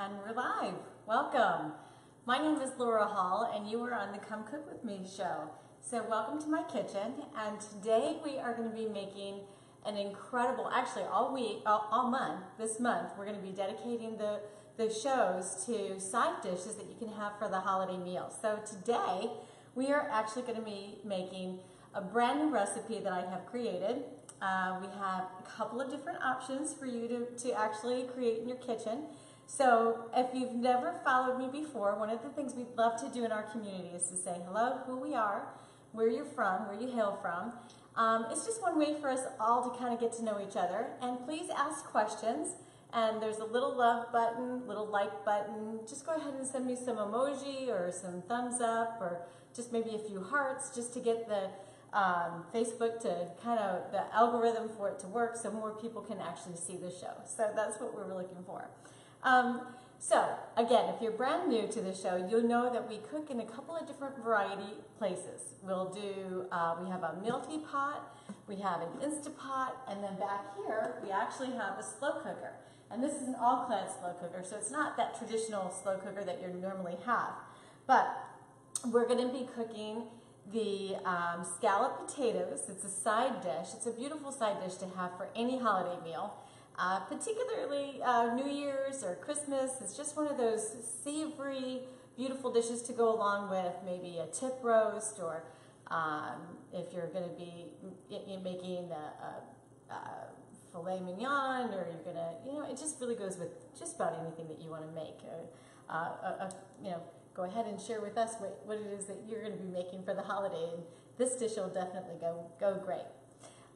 And we're live. Welcome. My name is Laura Hall and you are on the Come Cook With Me show. So welcome to my kitchen, and today we are going to be making an incredible, actually all month, this month, we're going to be dedicating the shows to side dishes that you can have for the holiday meal. So today we are actually going to be making a brand new recipe that I have created. We have a couple of different options for you to actually create in your kitchen. So if you've never followed me before, one of the things we'd love to do in our community is to say hello, who we are, where you're from, where you hail from. It's just one way for us all to kind of get to know each other. And please ask questions. And there's a little love button, little like button. Just go ahead and send me some emoji or some thumbs up or just maybe a few hearts just to get the Facebook to kind of the algorithm for it to work so more people can actually see the show. So that's what we're looking for. So again, if you're brand new to the show, you'll know that we cook in a couple of different variety places. We'll do, we have a MEALTHY pot, we have an Instapot, and then back here we actually have a slow cooker. And this is an all-clad slow cooker, so it's not that traditional slow cooker that you normally have. But we're going to be cooking the scalloped potatoes. It's a side dish. It's a beautiful side dish to have for any holiday meal. Particularly New Year's or Christmas. It's just one of those savory, beautiful dishes to go along with maybe a tip roast, or if you're going to be making a filet mignon, or you're going to, it just really goes with just about anything that you want to make. Go ahead and share with us what it is that you're going to be making for the holiday, and this dish will definitely go great.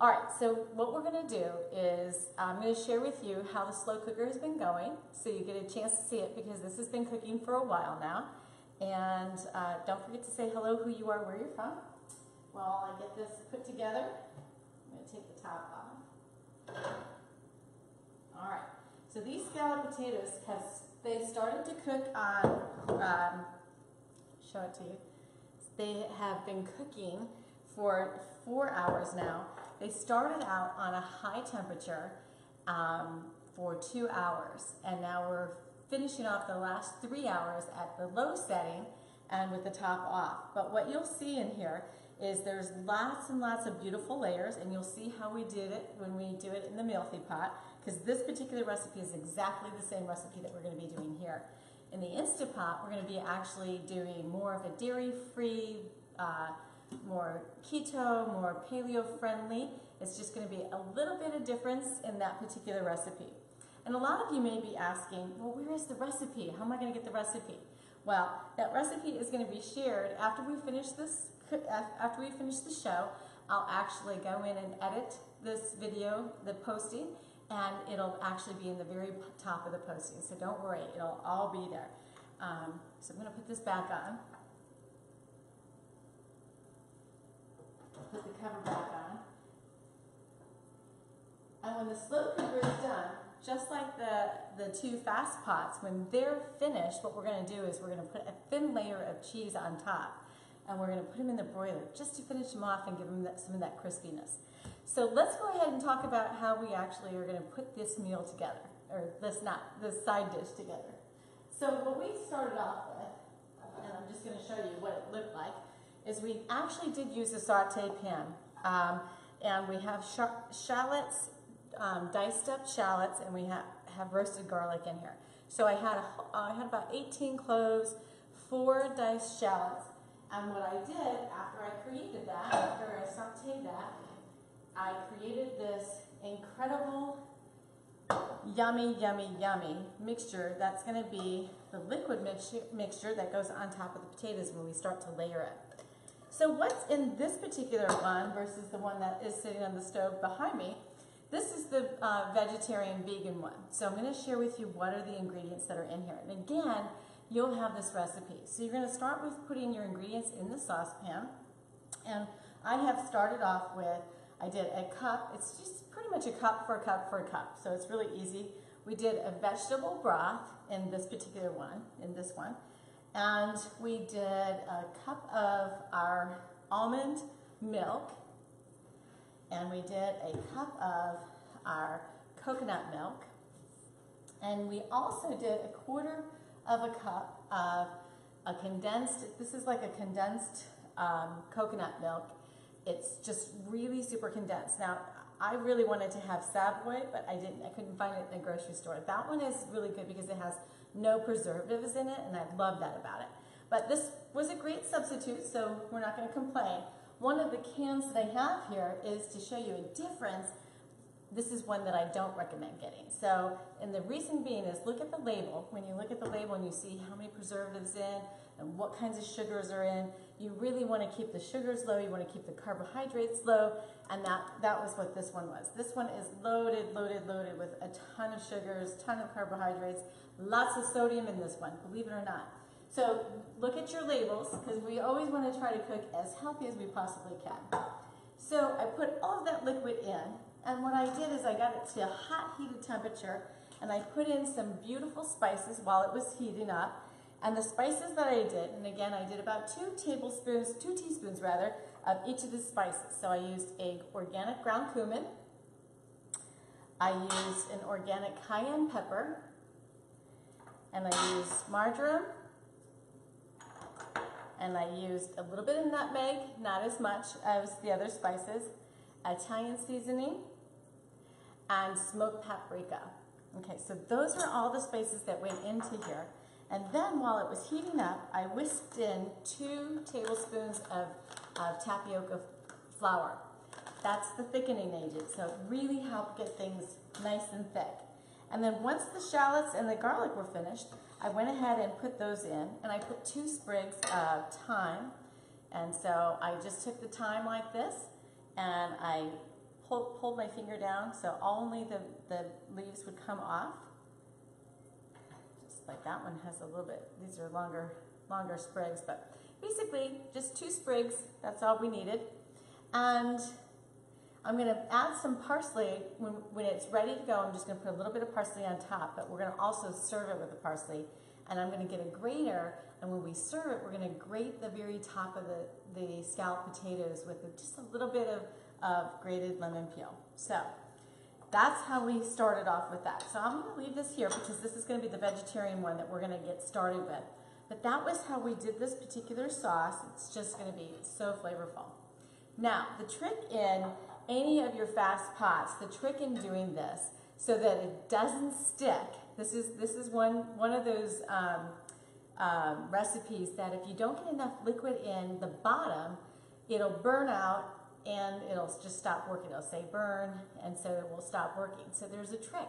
All right, so what we're going to do is I'm going to share with you how the slow cooker has been going, so you get a chance to see it, because this has been cooking for a while now. And don't forget to say hello, who you are, where you're from. While I get this put together, I'm going to take the top off. All right, so these scalloped potatoes they started to cook on, show it to you. They have been cooking for 4 hours now. They started out on a high temperature for 2 hours, and now we're finishing off the last 3 hours at the low setting and with the top off. But what you'll see in here is there's lots and lots of beautiful layers, and you'll see how we did it when we do it in the MEALTHY pot, because this particular recipe is exactly the same recipe that we're going to be doing here. In the Instapot, we're going to be actually doing more of a dairy-free, more keto, more paleo friendly. It's just going to be a little bit of difference in that particular recipe. And a lot of you may be asking, well, where is the recipe? How am I going to get the recipe? Well, that recipe is going to be shared after we finish the show. I'll actually go in and edit this video, the posting, and it'll actually be in the very top of the posting. So don't worry, it'll all be there. So I'm going to put this back on. Put the cover back on. And when the slow cooker is done, just like the two fast pots, when they're finished, what we're going to do is we're going to put a thin layer of cheese on top, and we're going to put them in the broiler just to finish them off and give them some of that crispiness. So let's go ahead and talk about how we actually are going to put this meal together, or this side dish together. So what we started off with, and I'm just going to show you what it looked like, is we actually did use a saute pan, and we have shallots, diced up shallots, and we have roasted garlic in here. So I had about 18 cloves, 4 diced shallots, and what I did after I created that, after I sauteed that, I created this incredible, yummy, yummy, yummy mixture that's going to be the liquid mixture that goes on top of the potatoes when we start to layer it. So what's in this particular one versus the one that is sitting on the stove behind me? This is the vegetarian vegan one. So I'm going to share with you what are the ingredients that are in here. And again, you'll have this recipe. So you're going to start with putting your ingredients in the saucepan. And I have started off with, I did a cup. It's just pretty much a cup for a cup for a cup. So it's really easy. We did a vegetable broth in this particular one, in this one. And we did a cup of our almond milk, and we did a cup of our coconut milk, And we also did a quarter of a cup of a condensed, this is like a condensed coconut milk. It's just really super condensed. Now, I really wanted to have Savoy, but I couldn't find it in the grocery store. That one is really good because it has no preservatives in it, and I love that about it. But this was a great substitute, so we're not going to complain. One of the cans that I have here is to show you a difference. This is one that I don't recommend getting. So, and the reason being is look at the label. When you look at the label and you see how many preservatives in and what kinds of sugars are in, you really want to keep the sugars low, you want to keep the carbohydrates low, and that was what this one was. This one is loaded, loaded, loaded with a ton of sugars, ton of carbohydrates, lots of sodium in this one, believe it or not. So look at your labels, because we always want to try to cook as healthy as we possibly can. So I put all of that liquid in, and what I did is I got it to a hot heated temperature, and I put in some beautiful spices while it was heating up. And the spices that I did, and again I did about 2 teaspoons rather, of each of the spices. So I used an organic ground cumin, I used an organic cayenne pepper, and I used marjoram, and I used a little bit of nutmeg, not as much as the other spices, Italian seasoning, and smoked paprika. Okay, so those are all the spices that went into here. And then while it was heating up, I whisked in 2 tablespoons of tapioca flour. That's the thickening agent, so it really helped get things nice and thick. And then once the shallots and the garlic were finished, I went ahead and put those in, and I put 2 sprigs of thyme. And so I just took the thyme like this, and I pulled my finger down so only the leaves would come off. Like that one has a little bit, these are longer sprigs, but basically just 2 sprigs, that's all we needed. And I'm going to add some parsley when it's ready to go. I'm just going to put a little bit of parsley on top, but we're going to also serve it with the parsley. And I'm going to get a grater, and when we serve it, we're going to grate the very top of the scalloped potatoes with just a little bit of grated lemon peel. So that's how we started off with that. So I'm going to leave this here because this is going to be the vegetarian one that we're going to get started with. But that was how we did this particular sauce. It's just going to be so flavorful. Now, the trick in any of your fast pots, the trick in doing this so that it doesn't stick, this is one of those recipes that if you don't get enough liquid in the bottom, it'll burn out and it'll just stop working. It'll say burn, and so it will stop working. So there's a trick,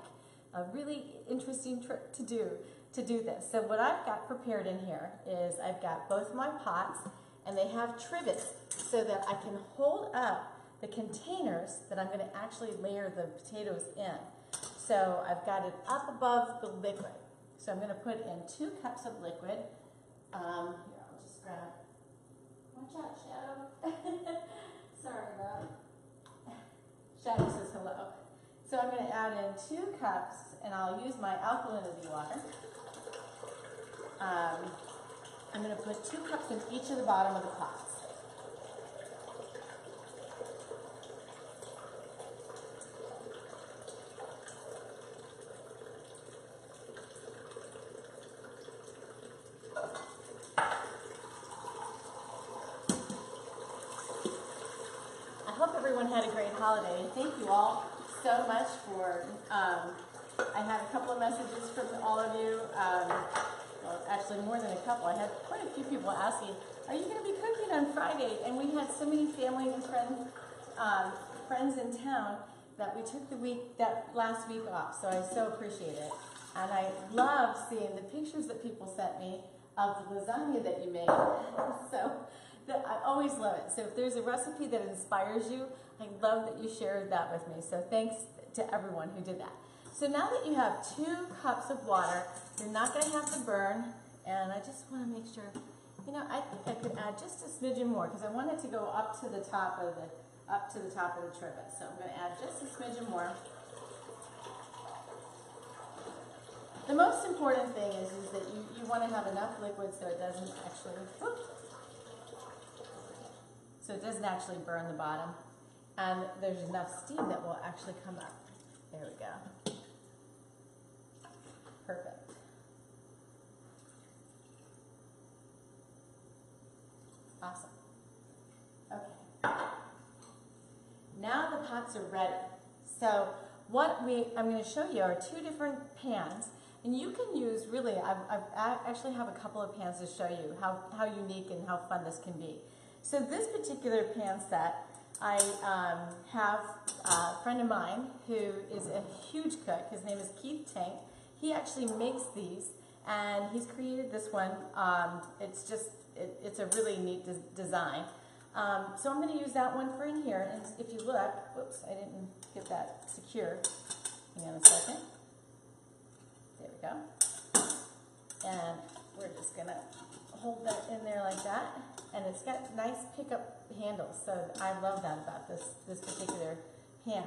a really interesting trick to do this. So what I've got prepared in here is I've got both my pots, and they have trivets so that I can hold up the containers that I'm going to actually layer the potatoes in. So I've got it up above the liquid. So I'm going to put in 2 cups of liquid. Here, I'll just grab. Watch out, Shadow. Sorry about it. Shadow says hello. So I'm going to add in 2 cups, and I'll use my alkalinity water. I'm going to put 2 cups in each of the bottom of the pots. I hope everyone had a great holiday. Thank you all so much for, I had a couple of messages from all of you. Well, actually more than a couple. I had quite a few people asking, are you going to be cooking on Friday? And we had so many family and friends in town that we took that last week off. So I so appreciate it. And I love seeing the pictures that people sent me of the lasagna that you made. So I always love it. So if there's a recipe that inspires you, I love that you shared that with me. So thanks to everyone who did that. So now that you have 2 cups of water, you're not going to have to burn, and I just want to make sure, I think I could add just a smidgen more because I want it to go up to the top of the trivet. So I'm going to add just a smidgen more. The most important thing is that you want to have enough liquid so it doesn't actually burn the bottom, and there's enough steam that will actually come up. There we go. Perfect. Awesome. Okay. Now the pots are ready. So I'm going to show you are two different pans, and you can use really, I actually have a couple of pans to show you how unique and how fun this can be. So this particular pan set, I have a friend of mine who is a huge cook. His name is Keith Tank. He actually makes these, and he's created this one. It's a really neat design. So I'm going to use that one for in here, and if you look, whoops, I didn't get that secure. Hang on a second. There we go. And we're just going to hold that in there like that, and it's got nice pickup handles, so I love that about this particular pan.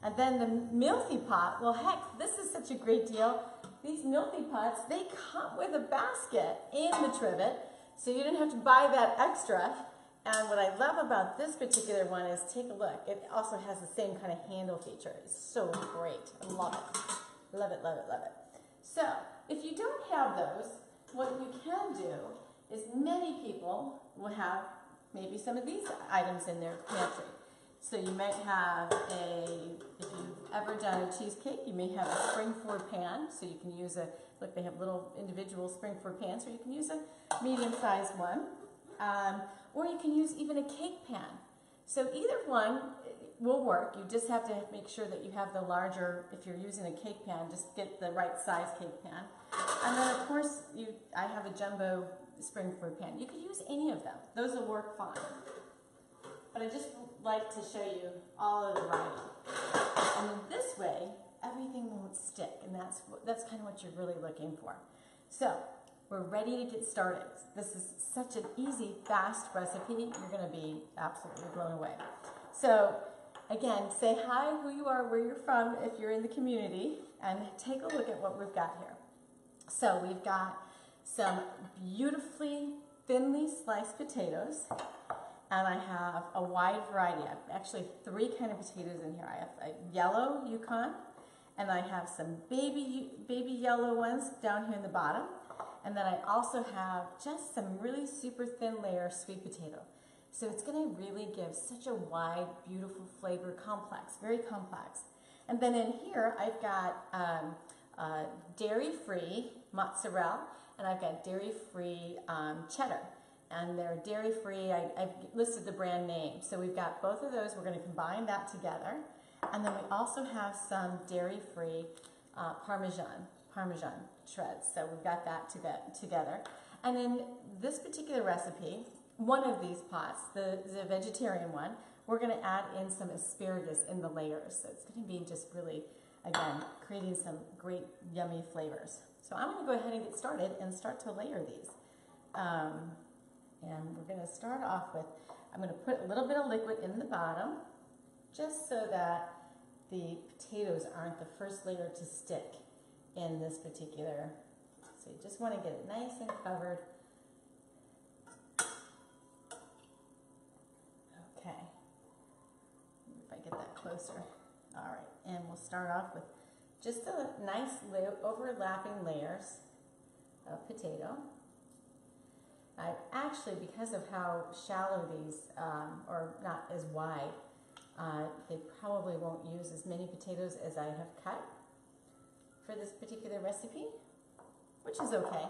And then the MEALTHY pot, well heck, this is such a great deal. These MEALTHY pots, they come with a basket in the trivet, so you don't have to buy that extra. And what I love about this particular one is, take a look, it also has the same kind of handle feature. It's so great. I love it. Love it, love it, love it. So, if you don't have those, what you can do is, many people will have maybe some of these items in their pantry. So you might have if you've ever done a cheesecake, you may have a spring-forward pan. So you can use look, they have little individual spring-forward pans, or you can use a medium-sized one. Or you can use even a cake pan. So either one will work. You just have to make sure that you have the larger, if you're using a cake pan, just get the right size cake pan. And then of course, I have a jumbo spring-forward pan. You could use any of them. Those will work fine. But I just like to show you all of the variety. And then this way, everything won't stick, and that's kind of what you're really looking for. So, we're ready to get started. This is such an easy, fast recipe. You're going to be absolutely blown away. So, again, say hi, who you are, where you're from, if you're in the community, and take a look at what we've got here. So, we've got some beautifully thinly sliced potatoes, and I have a wide variety. I have actually 3 kinds of potatoes in here. I have a yellow Yukon, and I have some baby yellow ones down here in the bottom. And then I also have just some really super thin layer sweet potato. So it's going to really give such a wide, beautiful flavor, complex, very complex. And then in here, I've got dairy-free mozzarella, and I've got dairy-free cheddar. And they're dairy-free. I've listed the brand name. So we've got both of those. We're going to combine that together. And then we also have some dairy-free Parmesan shreds. So we've got that together. And in this particular recipe, one of these pots, the vegetarian one, we're going to add in some asparagus in the layers. So it's going to be just really, again, creating some great yummy flavors. So I'm going to go ahead and get started and start to layer these. And we're going to start off with, I'm going to put a little bit of liquid in the bottom, just so that the potatoes aren't the first layer to stick in this particular. So you just want to get it nice and covered. Okay. If I get that closer. All right, and we'll start off with just a nice overlapping layers of potato. Actually, because of how shallow these, or not as wide, they probably won't use as many potatoes as I have cut for this particular recipe, which is okay.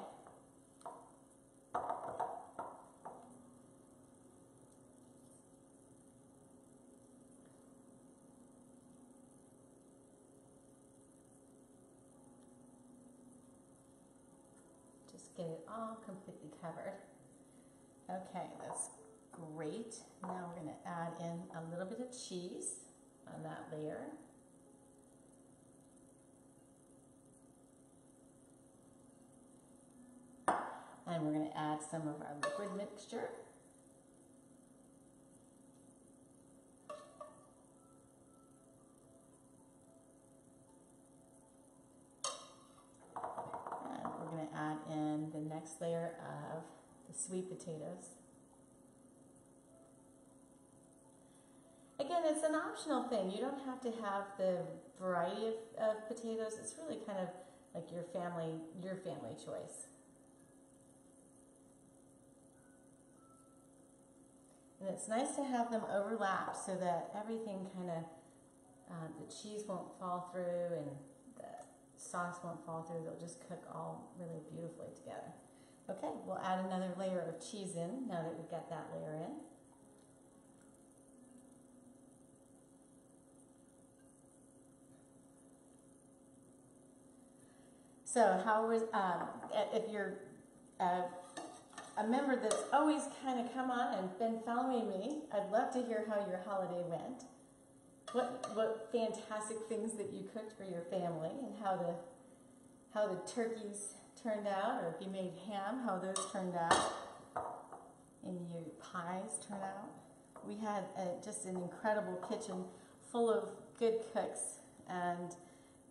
Just get it all completely covered. Okay, that's great. Now we're going to add in a little bit of cheese on that layer. And we're going to add some of our liquid mixture. And we're going to add in the next layer of the sweet potatoes. Again, it's an optional thing. You don't have to have the variety of potatoes. It's really kind of like your family choice. And it's nice to have them overlap so that everything kind of, the cheese won't fall through and the sauce won't fall through. They'll just cook all really beautifully together. Okay, we'll add another layer of cheese in now that we've got that layer in. So how was, if you're a member that's always kind of come on and been following me, I'd love to hear how your holiday went. What fantastic things that you cooked for your family, and how the turkeys turned out, or if you made ham, how those turned out, and your pies turned out. We had just an incredible kitchen full of good cooks, and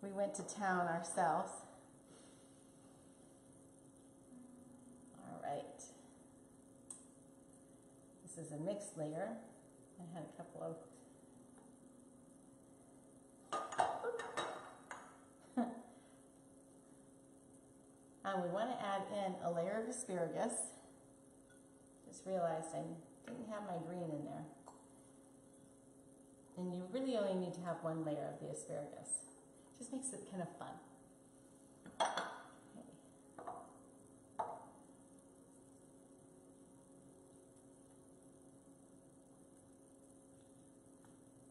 we went to town ourselves. All right. This is a mixed layer. I had a couple of and we want to add in a layer of asparagus. Just realized I didn't have my green in there. And you really only need to have one layer of the asparagus. Just makes it kind of fun. Okay.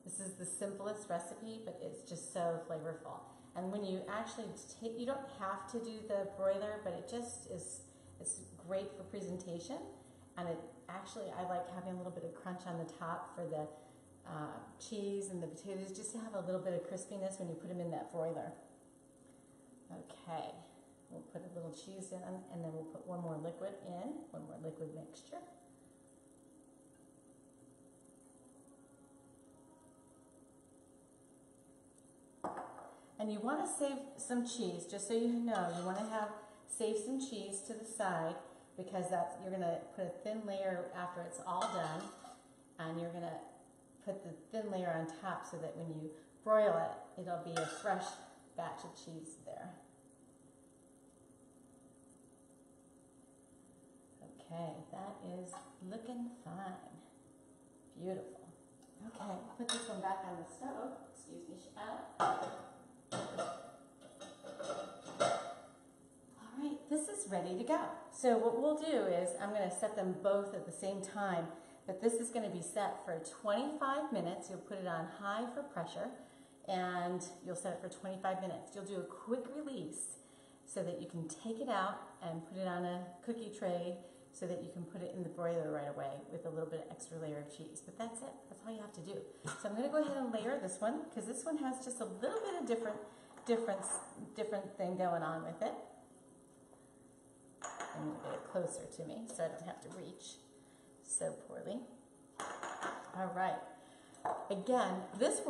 This is the simplest recipe, but it's just so flavorful. And when you actually take, you don't have to do the broiler, but it just is, it's great for presentation. And it actually, I like having a little bit of crunch on the top for the cheese and the potatoes, just to have a little bit of crispiness when you put them in that broiler. Okay, we'll put a little cheese in, and then we'll put one more liquid mixture. And you want to save some cheese, just so you know, you want to save some cheese to the side, because you're going to put a thin layer after it's all done, and you're going to put the thin layer on top so that when you broil it, it'll be a fresh batch of cheese there. Okay, that is looking fine. Beautiful. Okay, put this one back on the stove. Excuse me, Shadow. All right, this is ready to go. So what we'll do is I'm going to set them both at the same time, but this is going to be set for 25 minutes. You'll put it on high for pressure, and you'll set it for 25 minutes. You'll do a quick release so that you can take it out and put it on a cookie tray so that you can put it in the broiler right away with a little bit of extra layer of cheese. But that's it. That's all you have to do. So I'm going to go ahead and layer this one, because this one has just a little bit of different thing going on with it. I'm going to get it closer to me so I don't have to reach so poorly. All right. Again, this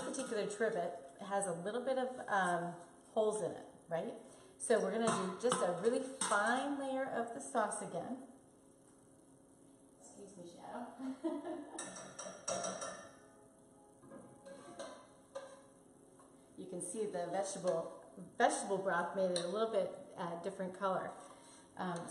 particular trivet has a little bit of holes in it, right? So we're going to do just a really fine layer of the sauce again. Excuse me, Shadow. You can see the vegetable broth made it a little bit different color.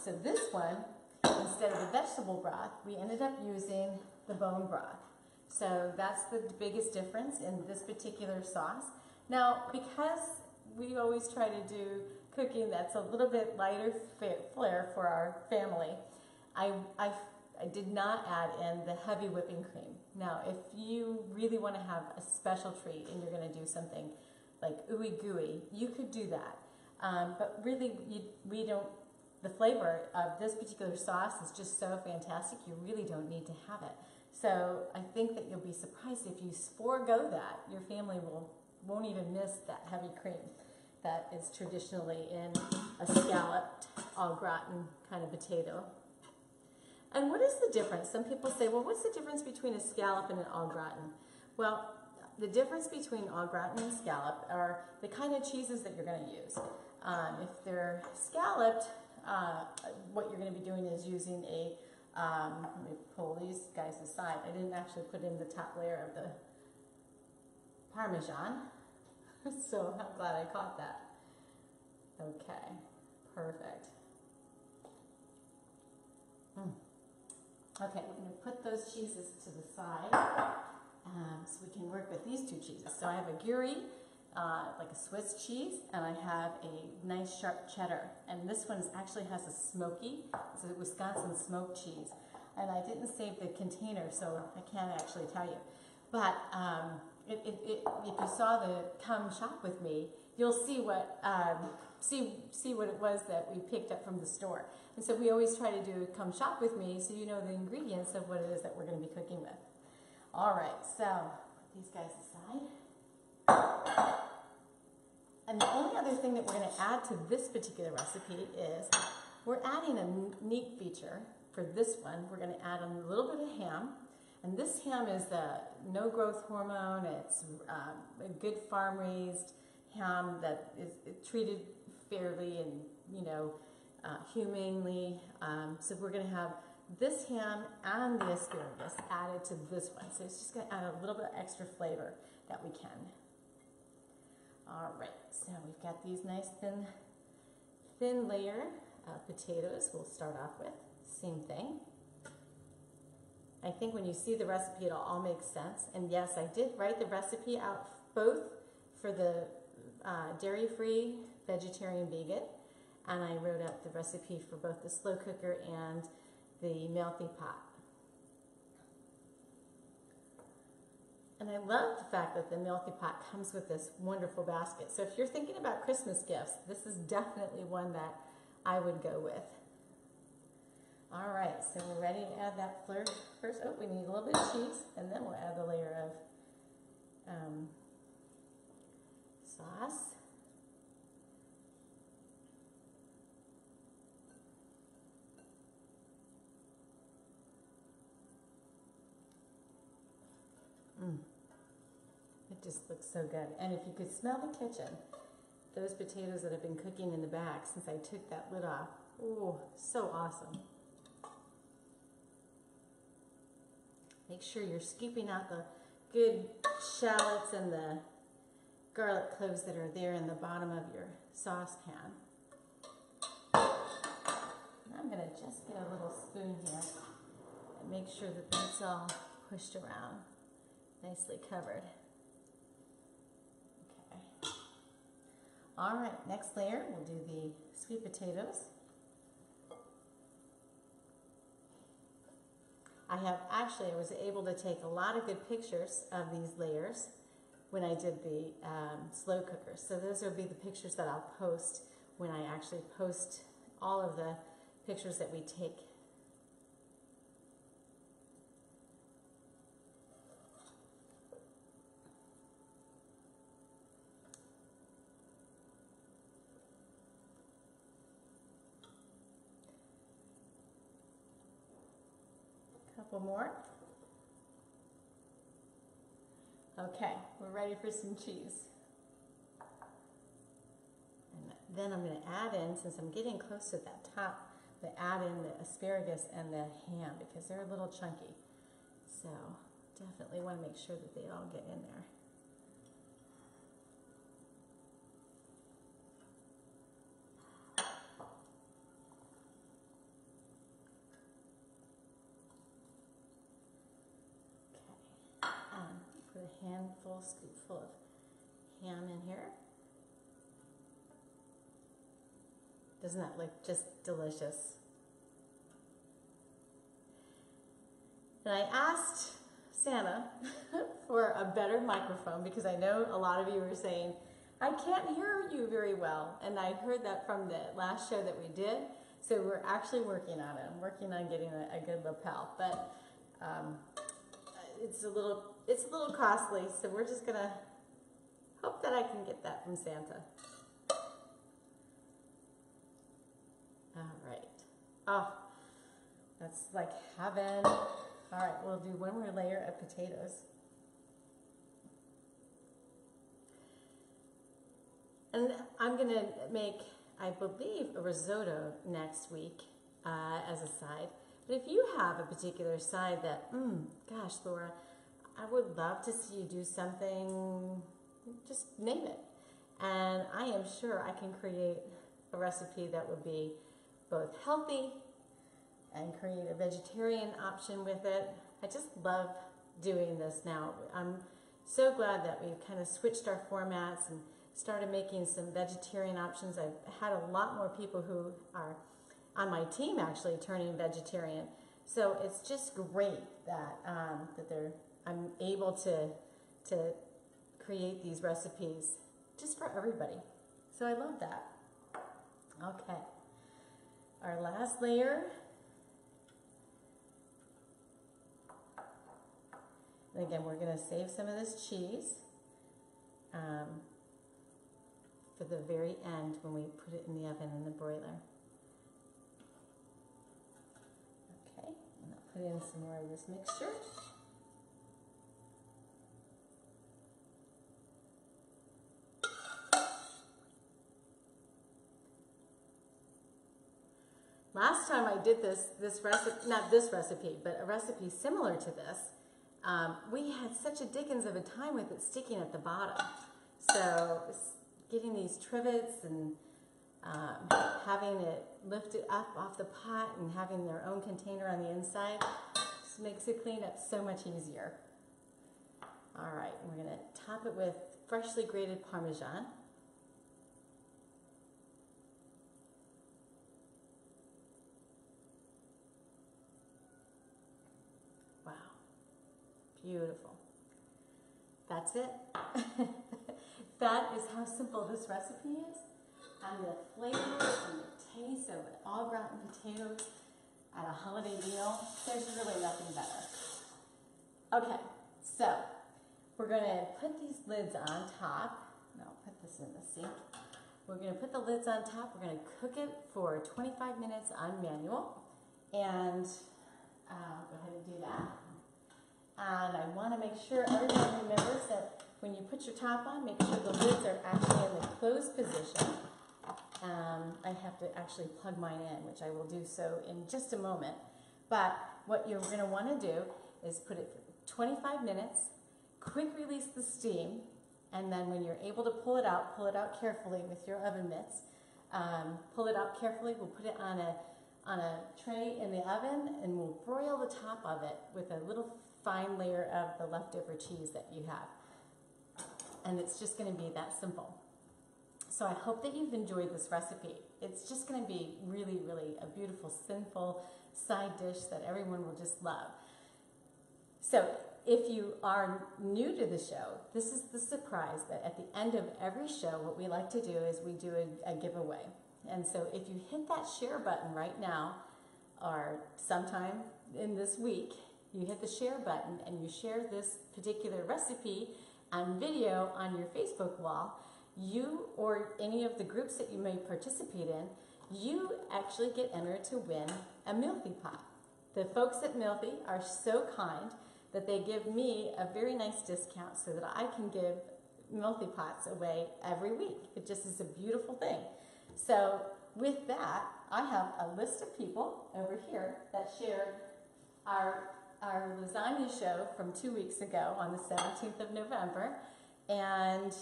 So this one, instead of the vegetable broth, we ended up using the bone broth. So that's the biggest difference in this particular sauce. Now, because we always try to do cooking that's a little bit lighter flair for our family, I did not add in the heavy whipping cream. Now, if you really want to have a special treat and you're going to do something like ooey gooey, you could do that. But really, the flavor of this particular sauce is just so fantastic, you really don't need to have it. So I think that you'll be surprised if you forego that. Your family won't even miss that heavy cream that is traditionally in a scalloped, au gratin kind of potato. And what is the difference? Some people say, well, what's the difference between a scallop and an au gratin? Well, the difference between au gratin and scallop are the kind of cheeses that you're going to use. If they're scalloped, what you're going to be doing is using a, let me pull these guys aside. I didn't actually put in the top layer of the Parmesan, so I'm glad I caught that. Okay, perfect. Okay, we're going to put those cheeses to the side so we can work with these two cheeses. So I have a Gruyere, like a Swiss cheese, and I have a nice sharp cheddar. And this one actually has a smoky, it's a Wisconsin smoked cheese. And I didn't save the container, so I can't actually tell you. But if you saw the Come Shop With Me, you'll see what see what it was that we picked up from the store. And so we always try to do Come Shop With Me so you know the ingredients of what it is that we're going to be cooking with. All right, so put these guys aside. And the only other thing that we're going to add to this particular recipe is we're adding a neat feature for this one. We're going to add a little bit of ham. And this ham is the no growth hormone. It's a good farm raised ham that is treated fairly and, you know, humanely. So we're going to have this ham and the asparagus added to this one. So it's just going to add a little bit extra flavor that we can. All right, so we've got these nice thin layer of potatoes we'll start off with. Same thing. I think when you see the recipe, it'll all make sense. And yes, I did write the recipe out both for the dairy-free, vegetarian, vegan, and I wrote out the recipe for both the slow cooker and the MEALTHY pot. And I love the fact that the MEALTHY pot comes with this wonderful basket. So if you're thinking about Christmas gifts, this is definitely one that I would go with. All right, so we're ready to add that first. Oh, we need a little bit of cheese, and then we'll add the layer of sauce. It just looks so good. And if you could smell the kitchen, those potatoes that have been cooking in the back since I took that lid off, oh, so awesome. Make sure you're scooping out the good shallots and the garlic cloves that are there in the bottom of your saucepan. And I'm going to just get a little spoon here and make sure that that's all pushed around, nicely covered. Okay. All right, next layer, we'll do the sweet potatoes. I was able to take a lot of good pictures of these layers when I did the slow cooker. So those will be the pictures that I'll post when I actually post all of the pictures that we take. Couple more. Okay, we're ready for some cheese. And then I'm going to add in, since I'm getting close to that top, I'm going to add in the asparagus and the ham because they're a little chunky. So definitely want to make sure that they all get in there. Put a handful, scoopful of ham in here. Doesn't that look just delicious? And I asked Santa for a better microphone because I know a lot of you were saying, I can't hear you very well. And I heard that from the last show that we did. So we're actually working on it. I'm working on getting a good lapel. But it's a little costly, so we're just gonna hope that I can get that from Santa. All right. Oh, that's like heaven. All right, we'll do one more layer of potatoes. And I'm gonna make, I believe, a risotto next week as a side. But if you have a particular side that, gosh, Laura, I would love to see you do something, just name it. And I am sure I can create a recipe that would be both healthy and create a vegetarian option with it. I just love doing this now. I'm so glad that we've kind of switched our formats and started making some vegetarian options. I've had a lot more people who are on my team actually turning vegetarian. So it's just great that I'm able to create these recipes just for everybody. So I love that. Okay, our last layer. And again, we're going to save some of this cheese for the very end when we put it in the oven in the broiler. Okay, and I'll put in some more of this mixture. Last time I did this recipe, not this recipe, but a recipe similar to this, we had such a dickens of a time with it sticking at the bottom. So getting these trivets and having it lifted up off the pot and having their own container on the inside just makes the cleanup so much easier. All right, we're going to top it with freshly grated Parmesan. Wow, beautiful. That's it. That is how simple this recipe is. And the flavors and the taste of all gratin potatoes at a holiday meal, there's really nothing better. Okay, so we're going to put these lids on top. No, I'll put this in the sink. We're going to put the lids on top. We're going to cook it for 25 minutes on manual. And I'll go ahead and do that. And I want to make sure everyone remembers that when you put your top on, make sure the lids are actually in the closed position. I have to actually plug mine in, which I will do so in just a moment. But what you're going to want to do is put it for 25 minutes, quick release the steam, and then when you're able to pull it out carefully with your oven mitts. Pull it out carefully. We'll put it on a tray in the oven, and we'll broil the top of it with a little fine layer of the leftover cheese that you have. And it's just going to be that simple. So I hope that you've enjoyed this recipe. It's just going to be really, really a beautiful, simple side dish that everyone will just love. So if you are new to the show, this is the surprise that at the end of every show, what we like to do is we do a giveaway. And so if you hit that share button right now, or sometime in this week, you hit the share button and you share this particular recipe on video on your Facebook wall, you or any of the groups that you may participate in, you actually get entered to win a MEALTHY pot. The folks at MEALTHY are so kind that they give me a very nice discount so that I can give MEALTHY pots away every week. It just is a beautiful thing. So with that, I have a list of people over here that shared our lasagna show from 2 weeks ago on the 17th of November, and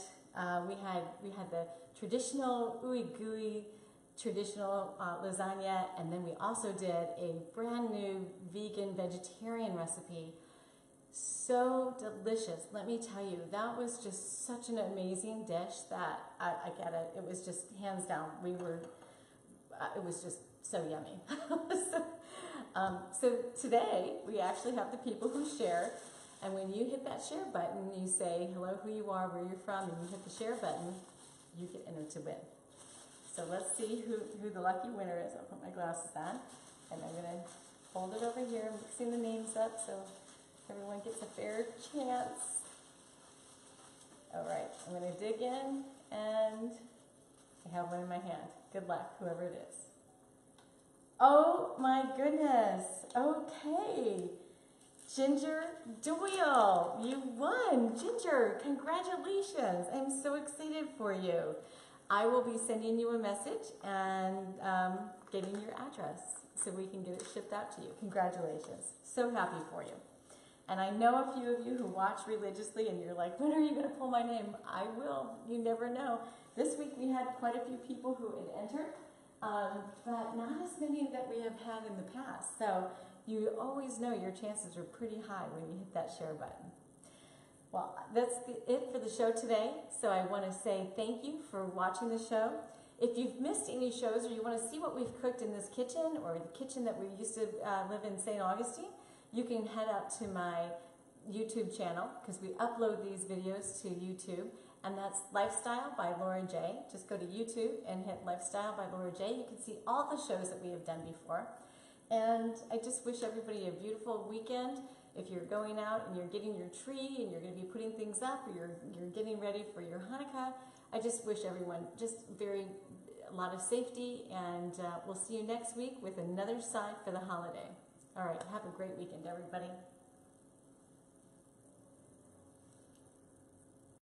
we had the traditional ooey gooey traditional lasagna, and then we also did a brand new vegan vegetarian recipe. So delicious. Let me tell you, that was just such an amazing dish that it was just hands down. It was just so yummy. So today we actually have the people who share, and when you hit that share button, you say hello, who you are, where you're from, and you hit the share button, you get entered to win. So let's see who the lucky winner is. I'll put my glasses on, and I'm going to hold it over here, mixing the names up so everyone gets a fair chance. All right, I'm going to dig in, and I have one in my hand. Good luck, whoever it is. Oh my goodness. Okay. Ginger Doyle, you won. Ginger, congratulations. I'm so excited for you. I will be sending you a message and getting your address so we can get it shipped out to you. Congratulations. So happy for you. And I know a few of you who watch religiously and you're like, when are you going to pull my name? I will. You never know. This week we had quite a few people who had entered, but not as many that we have had in the past. So you always know your chances are pretty high when you hit that share button. Well, that's it for the show today. So I want to say thank you for watching the show. If you've missed any shows or you want to see what we've cooked in this kitchen or the kitchen that we used to live in St. Augustine, you can head out to my YouTube channel because we upload these videos to YouTube, and that's Lifestyle by Laura J. Just go to YouTube and hit Lifestyle by Laura J. You can see all the shows that we have done before. And I just wish everybody a beautiful weekend. If you're going out and you're getting your tree and you're going to be putting things up, or you're getting ready for your Hanukkah, I just wish everyone just a lot of safety, and we'll see you next week with another side for the holiday. All right, have a great weekend, everybody.